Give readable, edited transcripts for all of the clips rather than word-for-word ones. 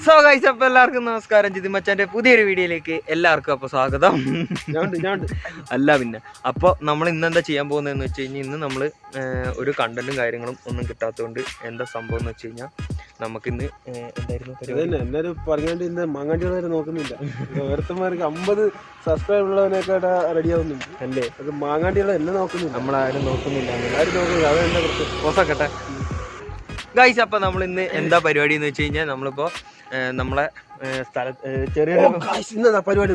So guys, അപ്പോൾ എല്ലാവർക്കും നമസ്കാരം. ജിതിൻ മച്ചാന്റെ പുതിയൊരു വീഡിയോയിലേക്ക് എല്ലാവർക്കും അപ്പോൾ സ്വാഗതം. അല്ല പിന്നെ അപ്പോൾ നമ്മൾ ഇന്ന് എന്താ ചെയ്യാൻ പോകുന്നതെന്ന് വെച്ച് കഴിഞ്ഞാൽ, ഇന്ന് നമ്മൾ ഒരു കണ്ടന്റും കാര്യങ്ങളും ഒന്നും കിട്ടാത്തതുകൊണ്ട് എന്താ സംഭവം എന്ന് വെച്ച് കഴിഞ്ഞാൽ, നമുക്കിന്ന് എന്തായിരുന്നു എല്ലാവരും പറഞ്ഞാണ്ട് ഇന്ന് മാങ്ങാണ്ടികളെ നോക്കുന്നില്ല. ഓരോരുത്തന്മാർക്ക് 50 സബ്സ്ക്രൈബ് ഉള്ളവനൊക്കെ റെഡി ആവുന്നുണ്ട് അല്ലേ? അത് മാങ്ങാണ്ടികളെ എന്നെ നോക്കുന്നില്ല, നമ്മളാരും നോക്കുന്നില്ല. ആരും നോക്കുന്നില്ല. അതെന്നെ കുറച്ച് പോസാക്കട്ടെ ഗൈസ്. അപ്പോൾ നമ്മൾ ഇന്ന് എന്താ പരിപാടി എന്ന് വെച്ച് കഴിഞ്ഞാൽ, നമ്മളിപ്പോൾ നമ്മളെ സ്ഥലത്ത് ചെറിയൊരു പരിപാടി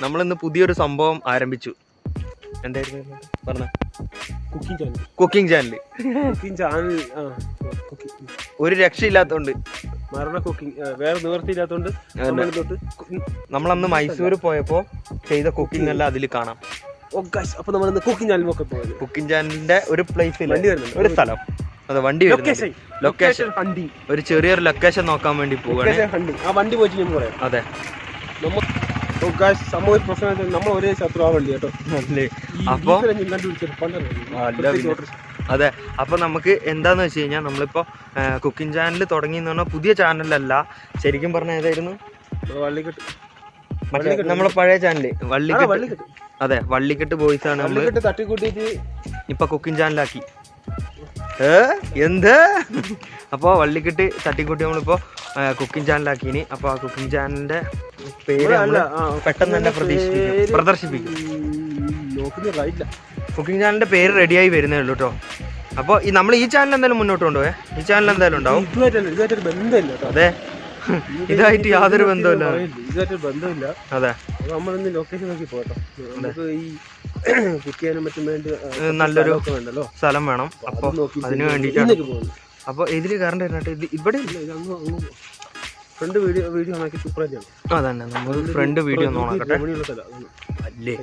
നമ്മളിന്ന് പുതിയൊരു സംഭവം ആരംഭിച്ചു. എന്തായിരുന്നു പറഞ്ഞ? Cooking channel. ഒരു രക്ഷയില്ലാത്തോണ്ട്, വേറെ നിവർത്തിയില്ലാത്തോണ്ട് നമ്മളന്ന് മൈസൂർ പോയപ്പോ ചെയ്ത കുക്കിംഗ് എല്ലാം അതിൽ കാണാം. അപ്പൊ നമ്മൾ കുക്കിംഗ് ചാനലിലൊക്കെ പോയത്, കുക്കിംഗ് ചാനലിന്റെ ഒരു പ്ലേസിൽ ഒരു സ്ഥലം, അതെ വണ്ടി ലൊക്കേഷൻ, ഒരു ചെറിയൊരു ലൊക്കേഷൻ നോക്കാൻ വേണ്ടി പോവാണ്. ആ വണ്ടി പോയിട്ട് ഞാൻ പറയാം. അതെ, സംഭവം പ്രശ്നം നമ്മൾ ഒരേ ശത്രു ആ വണ്ടി കേട്ടോ. അപ്പൊ അതെ, അപ്പൊ നമുക്ക് എന്താന്ന് വെച്ച് കഴിഞ്ഞാൽ, നമ്മളിപ്പോ കുക്കിംഗ് ചാനൽ തുടങ്ങിയെന്ന് പറഞ്ഞാൽ പുതിയ ചാനലല്ല, ശരിക്കും പറഞ്ഞ ഏതായിരുന്നു? നമ്മളെ പഴയ ചാനല് വള്ളിക്കെട്ട്. അതെ, വള്ളിക്കെട്ട് ബോയ്സ് ആണ് നമ്മള് തട്ടിക്കൂട്ടിട്ട് ഇപ്പൊ കുക്കിംഗ് ചാനലാക്കി. എന്ത്? അപ്പോൾ വള്ളിക്കെട്ട് തട്ടിക്കൂട്ടി നമ്മളിപ്പോ കുക്കിംഗ് ചാനലാക്കിന്. അപ്പൊ ആ കുക്കിംഗ് ചാനലിന്റെ പേര് പെട്ടെന്ന് തന്നെ പ്രദർശിപ്പിക്കും. കുക്കിംഗ് ചാനലിന്റെ പേര് റെഡിയായി വരുന്നേ ഉള്ളൂ കേട്ടോ. അപ്പോൾ നമ്മൾ ഈ ചാനൽ എന്തായാലും മുന്നോട്ട് കൊണ്ടുപോയേ. ഈ ചാനൽ എന്തായാലും ഉണ്ടാവും. അതെ, ഇതായിട്ട് യാതൊരു ബന്ധമില്ല. അതെ, നമ്മളിന്ന് ലൊക്കേഷൻ നോക്കി പോട്ടോ. നമുക്ക് ഈ കുക്ക് ചെയ്യാനും മറ്റും വേണ്ടി നല്ലൊരു സ്ഥലം വേണം. അപ്പൊ അതിന് വേണ്ടിയിട്ടാണ്. അപ്പൊ ഇതില് കറണ്ട് വരുന്നുണ്ട്. ഇത് ഇവിടെ ഫ്രണ്ട് വീഡിയോ ആക്കി സൂപ്പറായിട്ടാണ്. അതന്നെ, നമ്മൾ ഫ്രണ്ട് വീഡിയോ ഒന്ന് ഓണാക്കട്ടെ അല്ലേ?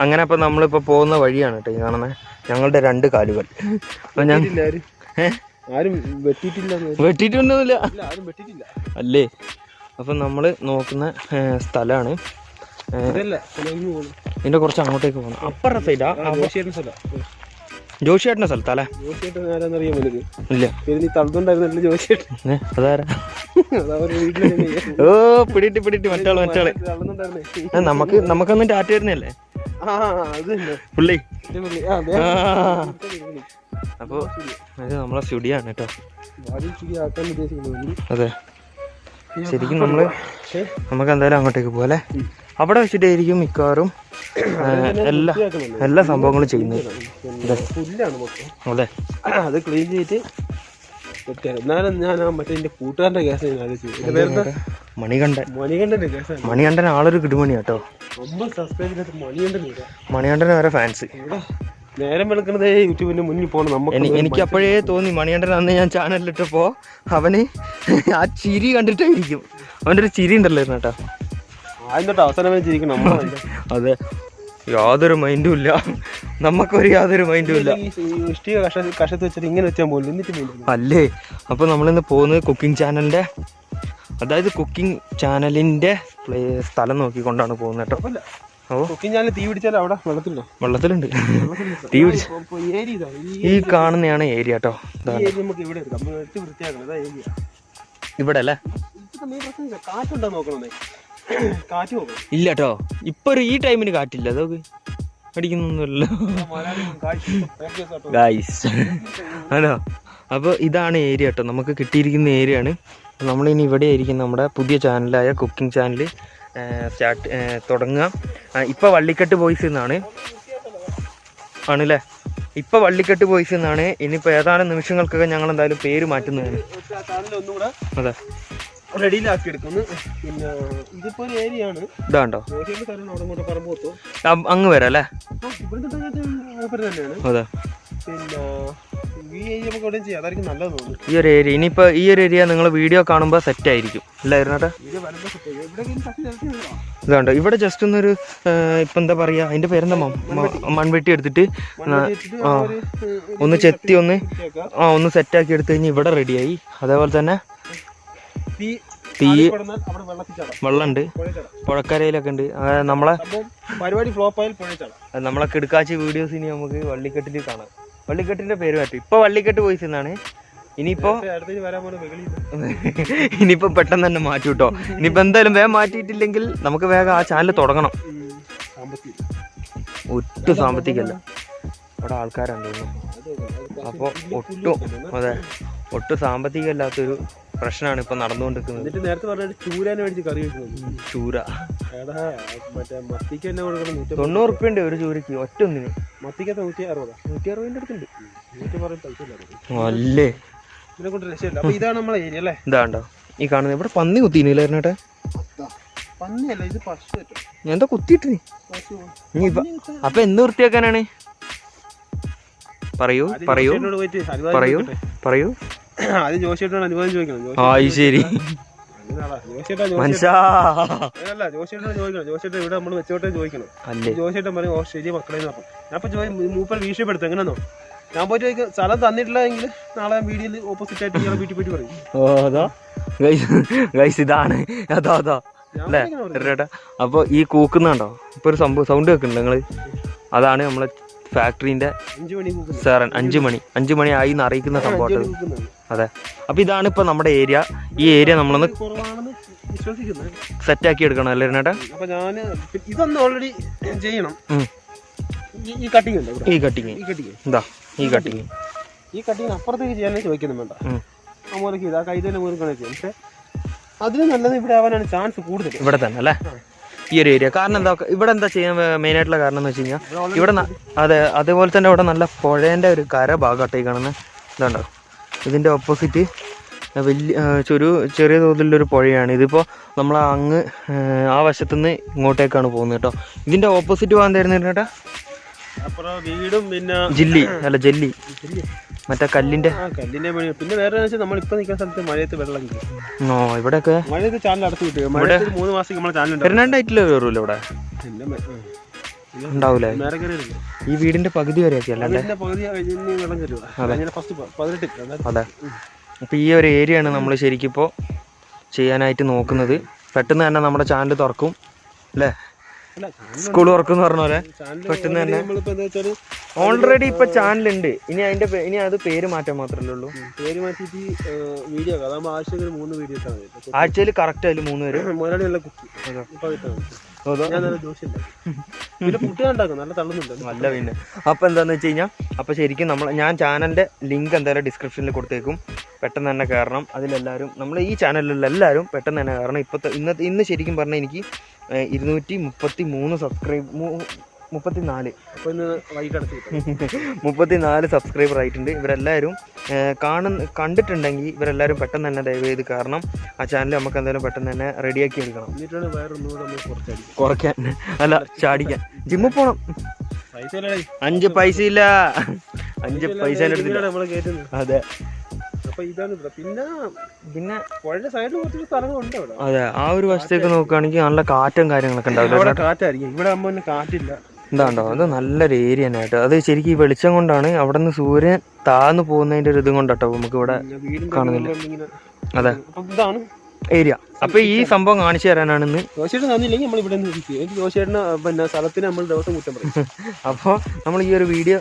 അങ്ങനെ അപ്പൊ നമ്മളിപ്പോ പോകുന്ന വഴിയാണ് കേട്ടോ ഈ കാണുന്നത്. ഞങ്ങളുടെ 2 കാലുകൾ. ആരും വെട്ടിയിട്ടൊന്നുമില്ല അല്ലേ? അപ്പൊ നമ്മള് നോക്കുന്ന സ്ഥലമാണ്. ഇതിന്റെ കുറച്ച് അങ്ങോട്ടേക്ക് പോകണം. അപ്പുറത്തെ സൈഡാ ജോഷിയേട്ടന്റെ സ്ഥലത്തല്ലേ? ഇല്ല, അതാരാ? ഓ, പിടിയിട്ട് മറ്റാള് നമുക്കൊന്നും ടാറ്റ വരുന്നല്ലേ പുള്ളി. അപ്പൊ ഇത് നമ്മളെ സ്റ്റുഡിയോ ആണ് കേട്ടോ. അതെ, ശരിക്കും നമുക്ക് എന്തായാലും അങ്ങോട്ടേക്ക് പോകല്ലേ. അവിടെ വെച്ചിട്ടായിരിക്കും മിക്കവാറും എല്ലാ സംഭവങ്ങളും ചെയ്യുന്നത്. അതെ, അത് ക്ലീൻ ചെയ്തിട്ട് എന്നാലും ഞാൻ മറ്റേ എന്റെ കൂട്ടുകാരന്റെ കേസ് മണികണ്ഠൻ ആളൊരു കിടുമണി കേട്ടോ. മണികണ്ഠന് വരെ ഫാൻസ്. നേരം വെളുക്കണതേ യൂട്യൂബിന്റെ മുന്നിൽ പോകണം. എനിക്ക് അപ്പോഴേ തോന്നി മണികണ്ഠൻ അന്ന് ഞാൻ ചാനലിലിട്ടപ്പോ അവന് ആ ചിരി കണ്ടിട്ടായിരിക്കും. അവൻ്റെ ഒരു ചിരി ഉണ്ടല്ലോ കേട്ടോ. അവസാനം ചിരിക്കണം. അതെ, യാതൊരു മൈൻഡും ഇല്ല, നമുക്കൊരു യാതൊരു മൈൻഡും ഇല്ല. കഷത്ത് വെച്ചിട്ട് ഇങ്ങനെ വെച്ചാൽ പോലും അല്ലേ? അപ്പൊ നമ്മളിന്ന് പോകുന്നത് കുക്കിംഗ് ചാനലിന്റെ, അതായത് കുക്കിംഗ് ചാനലിന്റെ സ്ഥലം നോക്കിക്കൊണ്ടാണ് പോകുന്നത് കേട്ടോ. കുക്കിംഗ് ചാനൽ തീ പിടിച്ചാൽ അവിടെ വെള്ളത്തിലുണ്ട് തീ പിടിച്ച ഈ കാണുന്നതാണ് ഏരിയ കേട്ടോ. ഇവിടെ അല്ലേ? കാറ്റുണ്ടോ നോക്കണേ? കാറ്റ് ഇല്ല കേട്ടോ, ഇപ്പൊ ഈ ടൈമിന് കാറ്റില്ല. അതൊക്കെ അടിക്കുന്നൊന്നുമല്ലോ ഗൈസ്. ഹലോ, അപ്പോൾ ഇതാണ് ഏരിയ കേട്ടോ, നമുക്ക് കിട്ടിയിരിക്കുന്ന ഏരിയ ആണ്. നമ്മളിനി ഇവിടെ ആയിരിക്കും നമ്മുടെ പുതിയ ചാനലായ കുക്കിംഗ് ചാനൽ തുടങ്ങുക. ഇപ്പം വള്ളിക്കെട്ട് ബോയ്സ് എന്നാണ് ആണല്ലേ? ഇപ്പം വള്ളിക്കെട്ട് ബോയ്സ് എന്നാണ്. ഇനിയിപ്പോൾ ഏതാനും നിമിഷങ്ങൾക്കൊക്കെ ഞങ്ങൾ എന്തായാലും പേര് മാറ്റുന്നതാണ്. അതെ, റെഡിയിലാക്കി എടുക്കുന്നു. പിന്നെ ഇതിപ്പോ ഒരു ഏരിയ ആണ്. ഇതാണ്ടോ അങ്ങ് വരാം അല്ലേ? അതെ, പിന്നെ ഈ ഏരിയ നമുക്ക് എവിടെയും ചെയ്യാം, അതായിരിക്കും നല്ലത് തോന്നുന്നു. ഈ ഒരു ഏരിയ ഇനിയിപ്പോൾ ഈ ഒരു ഏരിയ നിങ്ങൾ വീഡിയോ കാണുമ്പോൾ സെറ്റ് ആയിരിക്കും അല്ലായിരുന്നു കേട്ടോ. ഇതാണ്ടോ ഇവിടെ ജസ്റ്റ് ഒന്നൊരു ഇപ്പം എന്താ പറയുക, അതിൻ്റെ പേരെന്താ, മൺവെട്ടി എടുത്തിട്ട് ഒന്ന് ചെത്തി ഒന്ന് സെറ്റാക്കി എടുത്തു കഴിഞ്ഞാൽ ഇവിടെ റെഡിയായി. അതേപോലെ തന്നെ തീ വെള്ളമുണ്ട്, പുഴക്കരയിലൊക്കെ ഉണ്ട്. നമ്മളെ പരിപാടി ഫ്ലോപ്പായാൽ നമ്മളെ കിടക്കാച്ചി വീഡിയോസ് ഇനി നമുക്ക് വള്ളിക്കെട്ടിൽ കാണാം. വള്ളിക്കെട്ടിന്റെ പേര് മാറ്റി. ഇപ്പൊ വള്ളിക്കെട്ട് വോയിസ് എന്നാണ്. ഇനിയിപ്പോ പെട്ടെന്ന് തന്നെ മാറ്റി കേട്ടോ. ഇനിയിപ്പോ എന്തായാലും വേഗം മാറ്റിയിട്ടില്ലെങ്കിൽ നമുക്ക് വേഗം ആ ചാനൽ തുടങ്ങണം. ഒട്ടും സാമ്പത്തികമല്ല, അവിടെ ആൾക്കാരാണ് തോന്നുന്നു. അപ്പോൾ ഒട്ടും സാമ്പത്തികമില്ലാത്തൊരു പ്രശ്നമാണ് ഇപ്പൊ നടന്നുകൊണ്ടിരിക്കുന്നത്. ചൂര 90 ഉറുപ്പ്യുണ്ട് ഒരു ചൂരക്ക്, ഒറ്റ ഒന്നിന്. മത്തിക്കത്തെ 160 അടുത്തുണ്ട്. അല്ലേ ഇതാണ് നമ്മളെ ഏരിയ അല്ലേ. ഇതാണ്ടോ ഈ കാണുന്നത്. ഇവിടെ പന്നി കുത്തിനേട്ടെ. എന്താ കുത്തിയിട്ട് നീ? അപ്പൊ എന്ന് വൃത്തിയാക്കാനാണ്? പറയൂ പറയൂ പറയൂ പറയൂ. ആദ്യം ജോഷിയേട്ടനോട് അനുവാദം ചോദിക്കണം. ശരി മനസ്സാ ജോഷിയേട്ടൻ ഇവിടെ നമ്മൾ വെച്ചോട്ടെ ചോദിക്കണം. ജോഷിയേട്ടൻ പറയും ഓ ശരി മക്കളെന്ന് പറഞ്ഞു. ഞാൻ ഇപ്പൊ മൂപ്പർ ഭീഷണിപ്പെടുത്തും. എങ്ങനെയാണോ ഞാൻ പോയിട്ട് ചോദിക്കും സ്ഥലം തന്നിട്ടില്ല എങ്കിൽ നാളെ വീഡിയോയിൽ ഓപ്പോസിറ്റ് ആയിട്ട് ഇയാളെ വീട്ടിൽ പോയിട്ട് പറയും. ഇതാണ് അതാ അല്ലേ ചേട്ടാ. അപ്പൊ ഈ കൂക്കുന്നുണ്ടോ ഇപ്പൊ ഒരു സംഭവം സൗണ്ട് കേൾക്കുന്നുണ്ട് നിങ്ങള്? അതാണ് നമ്മളെ ഫാക്ടറിന്റെ 5 മണി ആയി എന്ന് അറിയിക്കുന്ന സംഭവം. അതെ. അപ്പൊ ഇതാണ് ഇപ്പൊ നമ്മുടെ ഏരിയ. ഈ ഏരിയ നമ്മളൊന്ന് സെറ്റ് ആക്കി എടുക്കണം അല്ലേ ചേട്ടാ? അപ്പൊ ഞാൻ ഇതൊന്ന് ഓൾറെഡി ചെയ്യണം. ഈ കട്ടിങ് അപ്പുറത്തേക്ക് ചെയ്യാനേ ചോദിക്കുന്നു വേണ്ട. അമ്മൂലക്ക് ഇത് ആ കൈ തന്നെ മൂർക്കണേ ചെയ്യും. പക്ഷെ അതിന് നല്ലത് ഇവിടെ ആവാനാണ് ചാൻസ് കൂടുതൽ. ഇവിടെ തന്നെ അല്ലേ ഈ ഒരു ഏരിയ. കാരണം എന്താ ഇവിടെ എന്താ ചെയ്യാൻ മെയിൻ ആയിട്ടുള്ള കാരണം എന്ന് വെച്ച് കഴിഞ്ഞാൽ ഇവിടെ അതേപോലെ തന്നെ ഇവിടെ നല്ല പുഴേൻ്റെ ഒരു കര ഭാഗമായിട്ട് ഈ കാണുന്ന ഇതുണ്ടോ. ഇതിൻ്റെ ഓപ്പോസിറ്റ് ചെറിയ തോതിലൊരു പുഴയാണ്. ഇതിപ്പോൾ നമ്മൾ അങ്ങ് ആ വശത്തുനിന്ന് ഇങ്ങോട്ടേക്കാണ് പോകുന്നത് കേട്ടോ. ഇതിൻ്റെ ഓപ്പോസിറ്റ് പോകാൻ തരുന്ന കേട്ടാ വീടും പിന്നെ ജെല്ലി മറ്റേ കല്ലിന്റെ പണി. പിന്നെ വേറെ നമ്മളിപ്പോ നിൽക്കുന്ന സ്ഥലത്ത് മഴയത്ത് വെള്ളം ഇവിടെയൊക്കെ മഴയത്ത് ചാനൽ അടച്ചു കിട്ടുക. 3 മാസം നമ്മളെ ചാനൽ പെർമനന്റായിട്ടില്ല കയറൂല ഇവിടെ ഉണ്ടാവൂലേ? ഈ വീടിന്റെ പകുതി വരെയൊക്കെ അല്ലേ? അതെ. അപ്പൊ ഈ ഒരു ഏരിയ ആണ് നമ്മൾ ശരിക്കും ഇപ്പോൾ ചെയ്യാനായിട്ട് നോക്കുന്നത്. പെട്ടെന്ന് തന്നെ നമ്മുടെ ചാനൽ തുറക്കും അല്ലേ? സ്കൂൾ തുറക്കും പറഞ്ഞ പോലെ പെട്ടെന്ന് തന്നെ. ഓൾറെഡി ഇപ്പൊ ചാനലുണ്ട്. ഇനി അത് പേര് മാറ്റാൻ മാത്രമല്ലേ ഉള്ളൂ. പേര് മാറ്റിട്ട് വീഡിയോ ആഴ്ചയിൽ കറക്റ്റ് അതിൽ 3 പേര് നല്ല. പിന്നെ അപ്പൊ എന്താന്ന് വെച്ച് കഴിഞ്ഞാൽ അപ്പൊ ശരിക്കും ഞാൻ ചാനലിന്റെ ലിങ്ക് എന്തായാലും ഡിസ്ക്രിപ്ഷനിൽ കൊടുത്തേക്കും. പെട്ടെന്ന് തന്നെ കയറണം. അതിലെല്ലാവരും നമ്മൾ ഈ ചാനലിലുള്ള എല്ലാവരും പെട്ടെന്ന് തന്നെ കയറണം. ഇന്ന് ശരിക്കും പറഞ്ഞാൽ എനിക്ക് 233 സബ്സ്ക്രൈബ് 34 സബ്സ്ക്രൈബർ ആയിട്ടുണ്ട്. ഇവരെല്ലാവരും കണ്ടിട്ടുണ്ടെങ്കിൽ ഇവരെല്ലാവരും പെട്ടെന്ന് തന്നെ ദയവ് ചെയ്ത് കാരണം ആ ചാനൽ നമുക്ക് എന്തായാലും പെട്ടെന്ന് തന്നെ റെഡിയാക്കി എടുക്കണം. കുറയ്ക്കാൻ അല്ല ചാടിക്കാൻ. ജിമ്മിൽ പോണം. 5 പൈസ ഇല്ല. 5 പൈസ എടുത്തില്ല. അതെ. പിന്നെ അതെ ആ ഒരു വശത്തേക്ക് നോക്കുകയാണെങ്കിൽ നല്ല കാറ്റും കാര്യങ്ങളൊക്കെ ഉണ്ടാവില്ല. കാറ്റായിരിക്കും ഇവിടെ ആകുമ്പോൾ കാറ്റില്ല. എന്താണ്ടോ അത് നല്ലൊരു ഏരിയ തന്നെ ആയിട്ട്. അത് ശരിക്കും ഈ വെളിച്ചം കൊണ്ടാണ് അവിടെ നിന്ന് സൂര്യൻ താഴ്ന്നു പോകുന്നതിന്റെ ഒരു ഇതും കൊണ്ടാട്ടോ നമുക്ക് ഇവിടെ കാണുന്നില്ല. അതെ ഇതാണ് ഏരിയ. അപ്പൊ ഈ സംഭവം കാണിച്ചു തരാനാണെന്ന് ജോഷിയേട്ടൻ തന്നില്ലെങ്കിൽ നമ്മൾ ഇവിടെ ജോഷിയേട്ടന് പിന്നെ സ്ഥലത്തിന് നമ്മൾ ദിവസം കുറ്റം പറയും. അപ്പോൾ നമ്മൾ ഈ ഒരു വീഡിയോ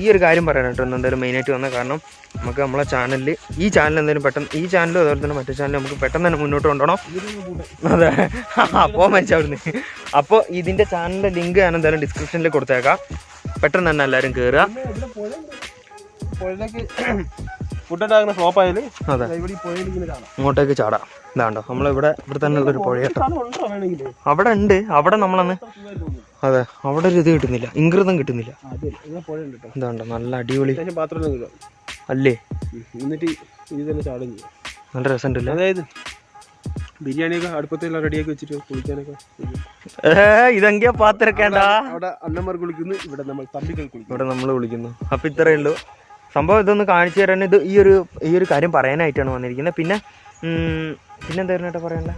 ഈ ഒരു കാര്യം പറയാനായിട്ടോ എന്തായാലും മെയിനായിട്ട് വന്ന കാരണം നമുക്ക് നമ്മളെ ചാനലിൽ ഈ ചാനൽ എന്തായാലും പെട്ടെന്ന് ഈ ചാനലും അതുപോലെ തന്നെ മറ്റേ ചാനൽ നമുക്ക് പെട്ടെന്ന് തന്നെ മുന്നോട്ട് കൊണ്ടുപോകണം. അതെ അപ്പോൾ മനസ്സിലാവുന്നു. അപ്പോൾ ഇതിൻ്റെ ചാനലിൻ്റെ ലിങ്ക് ഞാൻ എന്തായാലും ഡിസ്ക്രിപ്ഷനിൽ കൊടുത്തേക്കാം. പെട്ടെന്ന് തന്നെ എല്ലാവരും കയറുക. ഫുഡുണ്ടാകുന്ന ഫ്ലോപ്പ് ആയാലും ഇങ്ങോട്ടേക്ക് ചാടാം. ഇതാണ്ടോ ഇവിടെ തന്നെ ഉള്ളൊരു പുഴ അവിടെ ഉണ്ട്. അവിടെ നമ്മളന്ന് അതെ അവിടെ ഒരു ഇത് കിട്ടുന്നില്ല, ഇംഗൃതം കിട്ടുന്നില്ല. ഇതാണ്ടോ നല്ല അടിപൊളി അല്ലേ? എന്നിട്ട് ഇത് തന്നെ ചാടും ചെയ്യും. നല്ല രസമുണ്ടല്ലേ? അതായത് ബിരിയാണിയൊക്കെ അടുപ്പത്തെല്ലാം റെഡിയാക്കി വെച്ചിട്ട് കുളിക്കാനൊക്കെ ഇതെങ്കിയാ പാത്രക്കേണ്ട. അവിടെ അണ്ണന്മാർ കുളിക്കുന്നു, ഇവിടെ നമ്മൾ തമ്പികൾ കുളിക്കുന്നു, ഇവിടെ നമ്മൾ കുളിക്കുന്നു. അപ്പൊ ഇത്രയേ ഉള്ളൂ സംഭവം. ഇതൊന്ന് കാണിച്ചു തരാൻ ഈ ഒരു കാര്യം പറയാനായിട്ടാണ് വന്നിരിക്കുന്നത്. പിന്നെ എന്തായിരുന്നു പറയാനുള്ള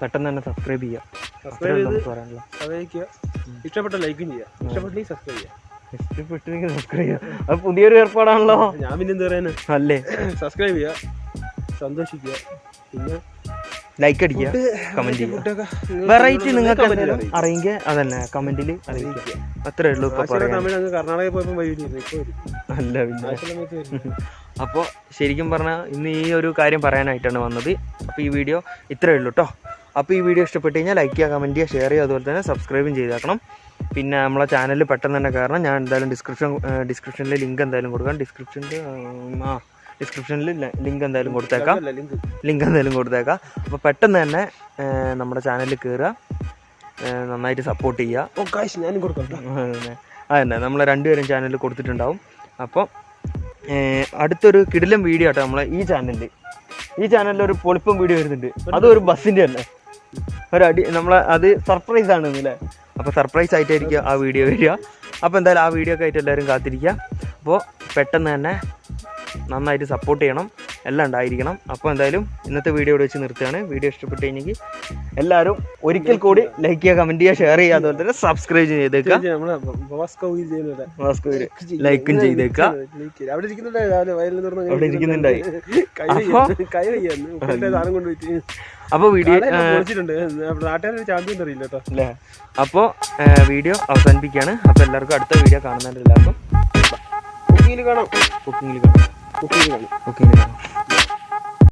പെട്ടെന്ന് തന്നെ സബ്സ്ക്രൈബ് ചെയ്യുക. ഇഷ്ടപ്പെട്ട ലൈക്കും ചെയ്യുക, ഇഷ്ടപ്പെട്ടെങ്കിൽ സബ്സ്ക്രൈബ് ചെയ്യുക. സബ്സ്ക്രൈബ് ചെയ്യുക. അത് പുതിയൊരു ഏർപ്പാടാണല്ലോ. ഞാൻ പിന്നെ എന്താ പറയാന് അല്ലേ? സബ്സ്ക്രൈബ് ചെയ്യുക, സന്തോഷിക്കുക. പിന്നെ ലൈക്ക് അടിക്കുക, കമന്റ് ചെയ്യുക. വെറൈറ്റി നിങ്ങൾക്ക് എന്തെങ്കിലും അറിയെങ്കിൽ അതന്നെ കമന്റിൽ അറിയിക്കുക. അത്രേ ഉള്ളൂ ഇപ്പൊ പറയാൻ. അല്ല പിന്നെ അപ്പോൾ ശരിക്കും പറഞ്ഞാൽ ഇന്ന് ഈ ഒരു കാര്യം പറയാനായിട്ടാണ് വന്നത്. അപ്പോൾ ഈ വീഡിയോ ഇത്രയേ ഉള്ളൂ കേട്ടോ. അപ്പോൾ ഈ വീഡിയോ ഇഷ്ടപ്പെട്ട് കഴിഞ്ഞാൽ ലൈക്ക് ചെയ്യുക, കമൻറ്റ് ചെയ്യുക, ഷെയർ ചെയ്യുക, അതുപോലെ തന്നെ സബ്സ്ക്രൈബും ചെയ്തേക്കണം. പിന്നെ നമ്മളെ ചാനലിൽ പെട്ടെന്ന് തന്നെ കാരണം ഞാൻ എന്തായാലും ഡിസ്ക്രിപ്ഷനിൽ ലിങ്ക് എന്തായാലും കൊടുക്കാം. ഡിസ്ക്രിപ്ഷനിൽ ലിങ്ക് എന്തായാലും കൊടുത്തേക്കാം. അപ്പോൾ പെട്ടെന്ന് തന്നെ നമ്മുടെ ചാനലിൽ കയറുക, നന്നായിട്ട് സപ്പോർട്ട് ചെയ്യുക. അതന്നെ നമ്മളെ രണ്ടുപേരും ചാനലിൽ കൊടുത്തിട്ടുണ്ടാവും. അപ്പോൾ അടുത്തൊരു കിടിലം വീഡിയോ ആട്ടോ നമ്മളെ ഈ ചാനലിൽ ഒരു പൊളിപ്പം വീഡിയോ വരുന്നുണ്ട്. അതും ഒരു ബസ്സിൻ്റെ തന്നെ നമ്മളെ അത് സർപ്രൈസ് ആണ് അല്ലേ. അപ്പോൾ സർപ്രൈസ് ആയിട്ടായിരിക്കും ആ വീഡിയോ വരിക. അപ്പോൾ എന്തായാലും ആ വീഡിയോ ഒക്കെ ആയിട്ട് എല്ലാവരും കാത്തിരിക്കുക. അപ്പോൾ പെട്ടെന്ന് തന്നെ നന്നായിട്ട് സപ്പോർട്ട് ചെയ്യണം, എല്ലാം ഉണ്ടായിരിക്കണം. അപ്പോൾ എന്തായാലും ഇന്നത്തെ വീഡിയോ ഇവിടെ വെച്ച് നിർത്തുകയാണ്. വീഡിയോ ഇഷ്ടപ്പെട്ട് കഴിഞ്ഞെങ്കിൽ എല്ലാവരും ഒരിക്കൽ കൂടി ലൈക്ക് ചെയ്യുക, കമൻറ്റ് ചെയ്യുക, ഷെയർ ചെയ്യുക, അതുപോലെ തന്നെ സബ്സ്ക്രൈബ് ചെയ്തേക്കുക, ലൈക്കും ചെയ്തേക്കുക. അവിടെ ഇരിക്കുന്നുണ്ടായി. അപ്പോൾ വീഡിയോ അല്ലേ. അപ്പോൾ വീഡിയോ അവസാനിപ്പിക്കുകയാണ്. അപ്പോൾ എല്ലാവർക്കും അടുത്ത വീഡിയോ കാണുന്നതിൻ്റെ എല്ലാവർക്കും കുക്കിങ്ങിൽ കാണാം.